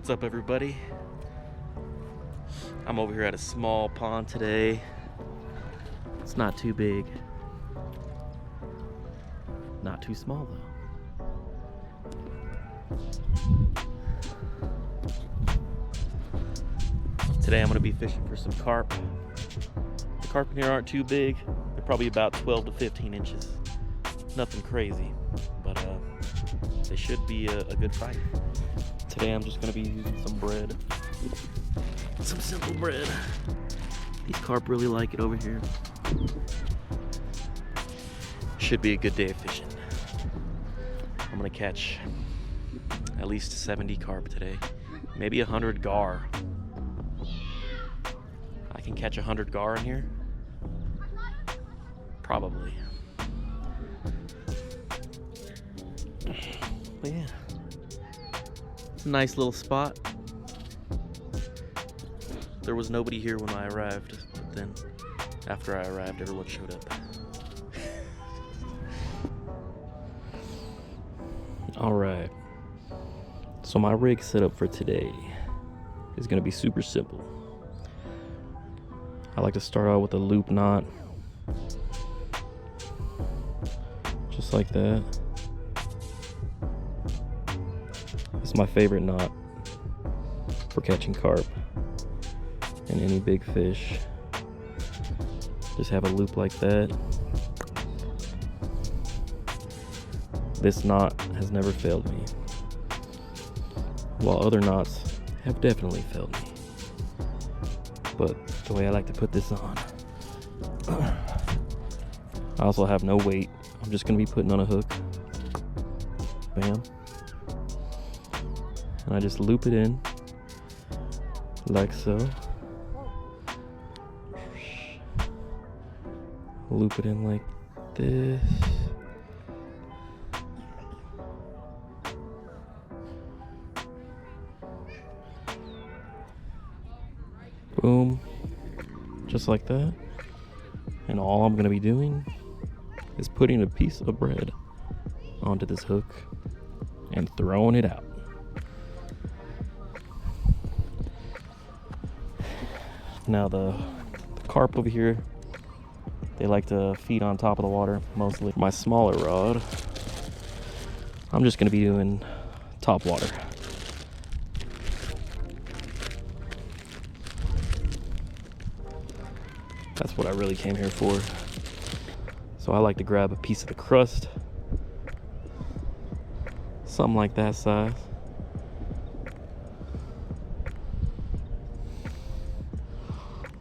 What's up, everybody? I'm over here at a small pond today. It's not too big. Not too small though. Today I'm gonna be fishing for some carp. The carp in here aren't too big. They're probably about 12 to 15 inches. Nothing crazy, but they should be a good fight. Today I'm just gonna be using some bread. Some simple bread. These carp really like it over here. Should be a good day of fishing. I'm gonna catch at least 70 carp today. Maybe 100 gar. I can catch 100 gar in here? Probably. But yeah. It's a nice little spot. There was nobody here when I arrived, but then after I arrived, everyone showed up. All right. So my rig setup for today is gonna be super simple. I like to start out with a loop knot. Just like that. It's my favorite knot for catching carp and any big fish. Just have a loop like that. This knot has never failed me, while other knots have definitely failed me. But the way I like to put this on, I also have no weight. I'm just gonna be putting on a hook. Bam. And I just loop it in like so. Loop it in like this. Boom. Just like that. And all I'm gonna be doing is putting a piece of bread onto this hook and throwing it out. Now the carp over here, they like to feed on top of the water mostly. My smaller rod, I'm just gonna be doing top water. That's what I really came here for. So I like to grab a piece of the crust, something like that size.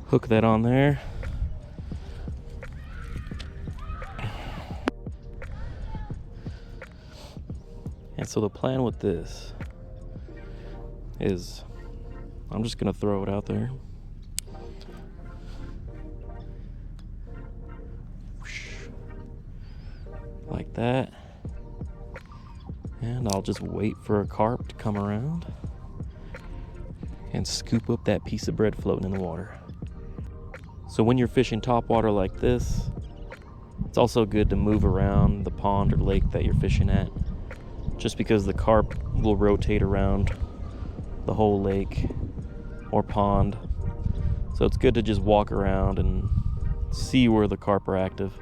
Hook that on there. And so the plan with this is I'm just gonna throw it out there. Like that. And I'll just wait for a carp to come around and scoop up that piece of bread floating in the water. So when you're fishing top water like this, it's also good to move around the pond or lake that you're fishing at, just because the carp will rotate around the whole lake or pond. So it's good to just walk around and see where the carp are active.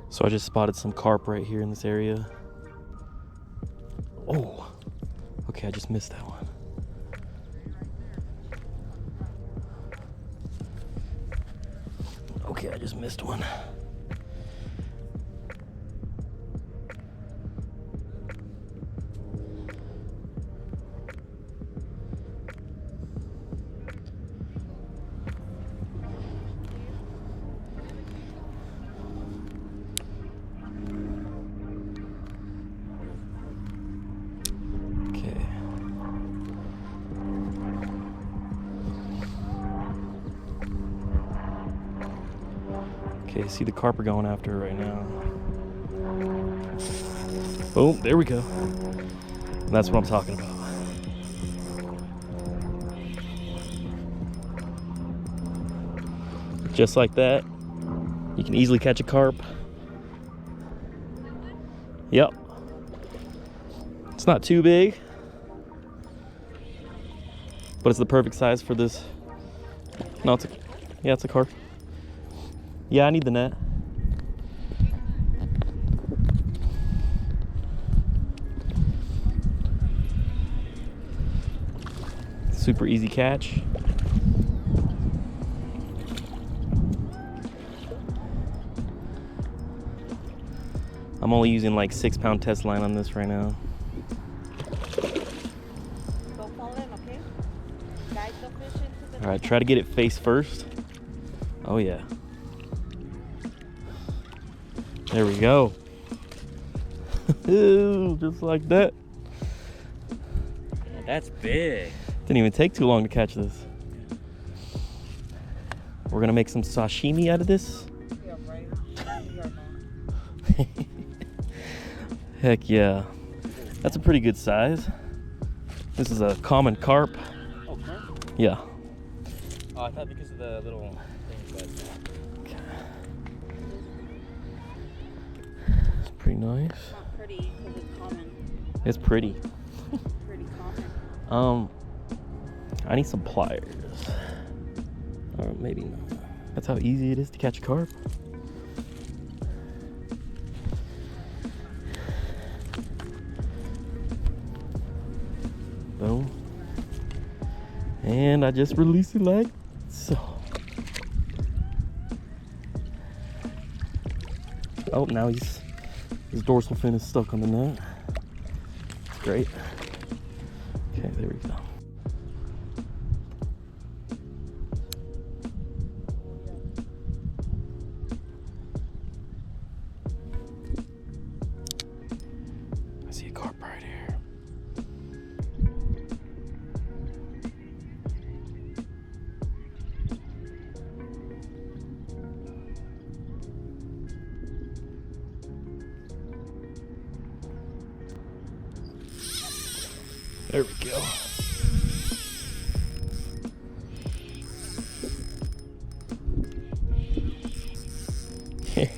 So I just spotted some carp right here in this area. Oh, okay, I just missed that one. Okay, I just missed one. Okay, see the carp are going after her right now. Oh, there we go. And that's what I'm talking about. Just like that, you can easily catch a carp. Yep. It's not too big, but it's the perfect size for this. No, it's a carp. Yeah, I need the net. Super easy catch. I'm only using like 6-pound test line on this right now. Don't fall in, okay? Guide the fish into the... All right, try to get it face first. Oh yeah. There we go. Just like that. Yeah, that's big. Didn't even take too long to catch this. We're gonna make some sashimi out of this. Yeah, right. Heck yeah. That's a pretty good size. This is a common carp. Oh, carp? Yeah. Oh, I thought because of the little things, but... It's pretty nice. Not pretty, because it's common. It's pretty. Pretty common. I need some pliers. Or maybe not. That's how easy it is to catch a carp. Boom. And I just release it like so. Oh, now his dorsal fin is stuck on the net. That's great. Okay, there we go. I see a carp right here. There we go.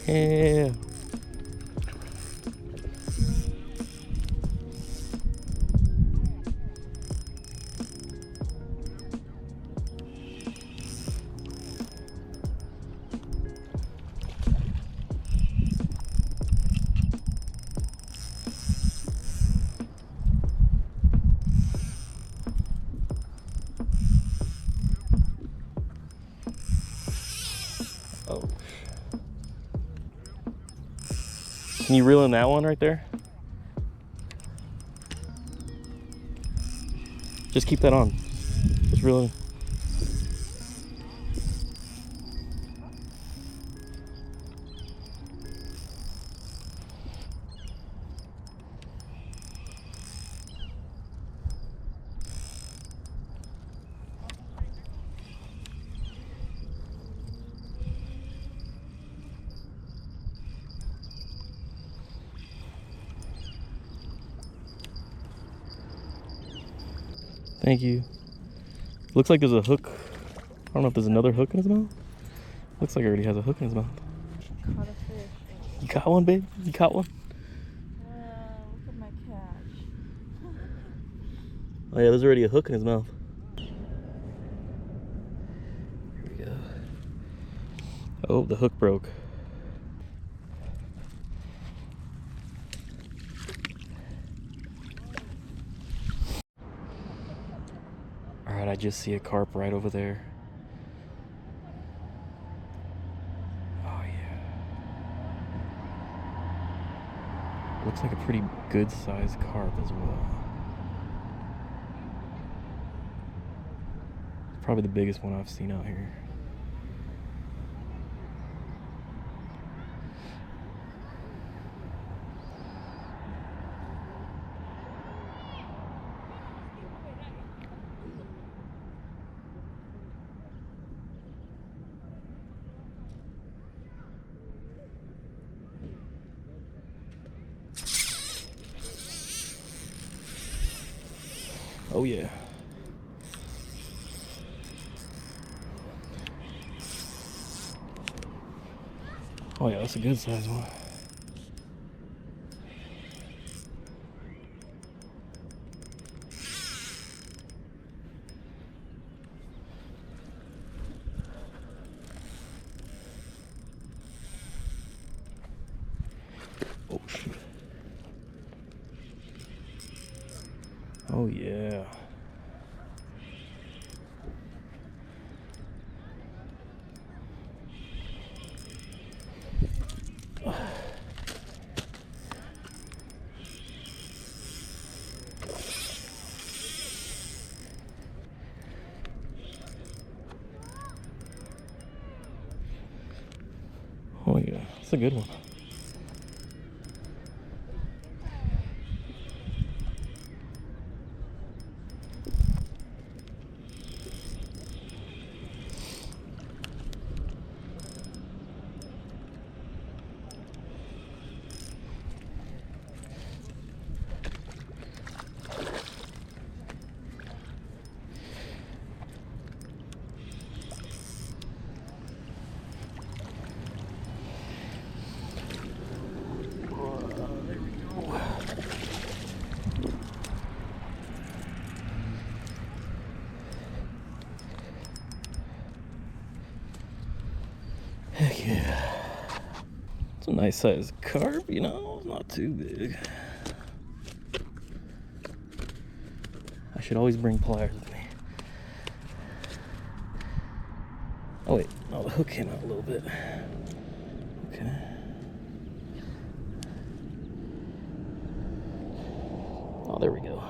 Yeah. Oh. Can you reel in that one right there? Just keep that on. Just reel in. Thank you. Looks like there's a hook. I don't know if there's another hook in his mouth. Looks like he already has a hook in his mouth. Caught a fish. You got one, babe? You caught one? Look at my catch. Oh yeah, there's already a hook in his mouth. Here we go. Oh, the hook broke. All right, I just see a carp right over there. Oh yeah. Looks like a pretty good sized carp as well. Probably the biggest one I've seen out here. Oh yeah. Oh yeah, that's a good size one. Oh yeah. Oh yeah, it's a good one. Heck yeah. It's a nice sized carp, you know, not too big. I should always bring pliers with me. Oh wait, no, the hook came out a little bit. Okay. Oh, there we go.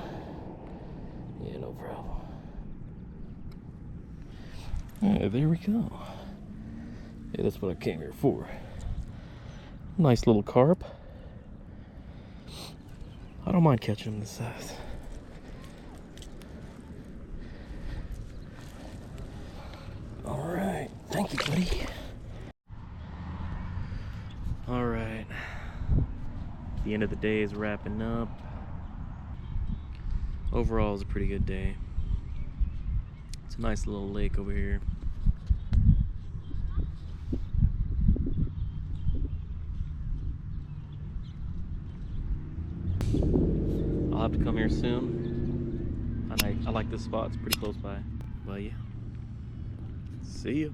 Yeah, no problem. Yeah, there we go. Yeah, that's what I came here for. Nice little carp. I don't mind catching them this size. All right, thank you, buddy. All right, the end of the day is wrapping up. Overall, it was a pretty good day. It's a nice little lake over here. I'll have to come here soon. I like this spot, it's pretty close by. But yeah, see you.